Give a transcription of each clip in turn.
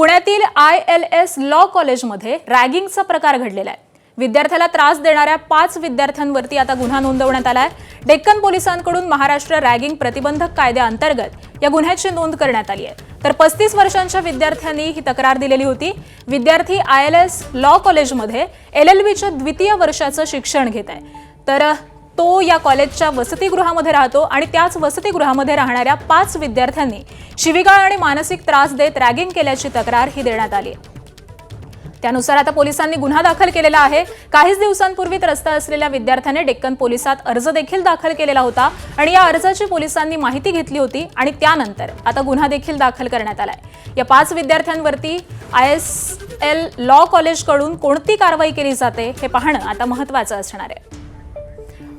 पुण्यातील ILS law कॉलेजमध्ये रॅगिंगचा प्रकार घडलेला आहे। विद्यार्थ्याला त्रास देणाऱ्या 5 विद्यार्थ्यांवरती आता गुन्हा नोंदवण्यात आला आहे। डेक्कन पोलिसांकडून महाराष्ट्र रॅगिंग प्रतिबंधक कायद्याअंतर्गत या गुन्ह्याची नोंद करण्यात आली आहे। तर 35 वर्षांच्या विद्यार्थ्यांनी ही तक्रार दिलेली होती। विद्यार्थी ILS लॉ कॉलेजमध्ये LLBच्या द्वितीय वर्षाचं शिक्षण घेत आहे। तर तो या कॉलेजच्या वसतिगृहामध्ये राहतो आणि त्याच वसतिगृहामध्ये राहणाऱ्या 5 विद्यार्थ्यांनी शिवीगाळ आणि मानसिक त्रास देत रॅगिंग केल्याची तक्रार ही देण्यात आली आहे। त्यानुसार आता पोलिसांनी गुन्हा दाखल केलेला आहे। काहीच दिवसांपूर्वी त्रस्त असलेल्या विद्यार्थ्याने डेक्कन पोलिसात अर्ज देखील दाखल केलेला होता आणि या अर्जाची पोलिसांनी माहिती घेतली होती आणि त्यानंतर आता गुन्हा देखील दाखल करण्यात आलाय। या 5 विद्यार्थ्यांवरती ISL लॉ कॉलेजकडून कोणती कारवाई केली जाते हे पाहणं आता महत्त्वाचं असणार आहे।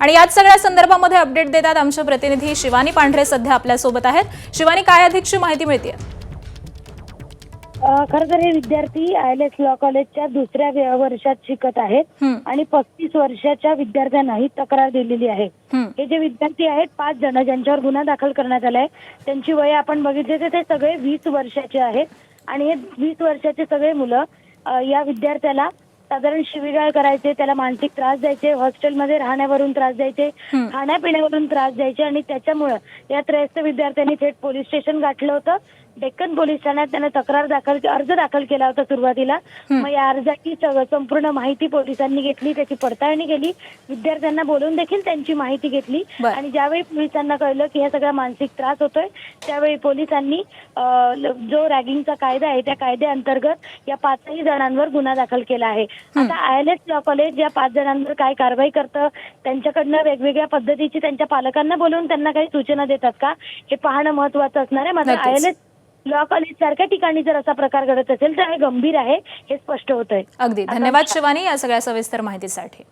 आणि याच सगळ्या संदर्भामध्ये अपडेट देतात आमचे प्रतिनिधी शिवानी पांढरे सध्या आपल्या सोबत आहेत। शिवानी, काय अधिकची माहिती मिळते? खरं तर हे विद्यार्थी ILS लॉ कॉलेजच्या दुसऱ्या वर्षात शिकत आहेत आणि 35 वर्षाच्या विद्यार्थ्यांना ही तक्रार दिलेली आहे। हे जे विद्यार्थी आहेत 5 जण ज्यांच्यावर गुन्हा दाखल करण्यात आलाय त्यांची वय आपण बघितले तर ते सगळे 20 वर्षाचे आहेत आणि हे 20 वर्षाचे सगळे मुलं या विद्यार्थ्याला साधारण शिवीगाळ करायचे, त्याला मानसिक त्रास द्यायचे, हॉस्टेलमध्ये राहण्यावरून त्रास द्यायचे, खाण्यापिण्यावरून त्रास द्यायचे आणि त्याच्यामुळे या त्रयस्थ विद्यार्थ्यांनी थेट पोलीस स्टेशन गाठलं होतं। डेक्कन पोलीस ठाण्यात त्याने अर्ज दाखल केला होता सुरुवातीला। मग या अर्जाची संपूर्ण माहिती पोलिसांनी घेतली, त्याची पडताळणी केली, विद्यार्थ्यांना बोलून देखील त्यांची माहिती घेतली आणि ज्यावेळी पोलिसांना कळलं की हा सगळा मानसिक त्रास होतोय त्यावेळी पोलिसांनी जो रॅगिंगचा कायदा आहे त्या कायद्याअंतर्गत या 5 जणांवर गुन्हा दाखल केला आहे। आता ILS लॉ कॉलेज या 5 जणांवर काय कारवाई करतं, त्यांच्याकडनं वेगवेगळ्या पद्धतीची त्यांच्या पालकांना बोलवून त्यांना काही सूचना देतात का हे पाहणं महत्त्वाचं असणार आहे। मात्र ILS लॉ कॉलेज सारख्या ठिकाणी जर असा प्रकार घडत असेल तर हे गंभीर आहे हे स्पष्ट होतंय। अगदी धन्यवाद शिवानी या सगळ्या सविस्तर माहितीसाठी।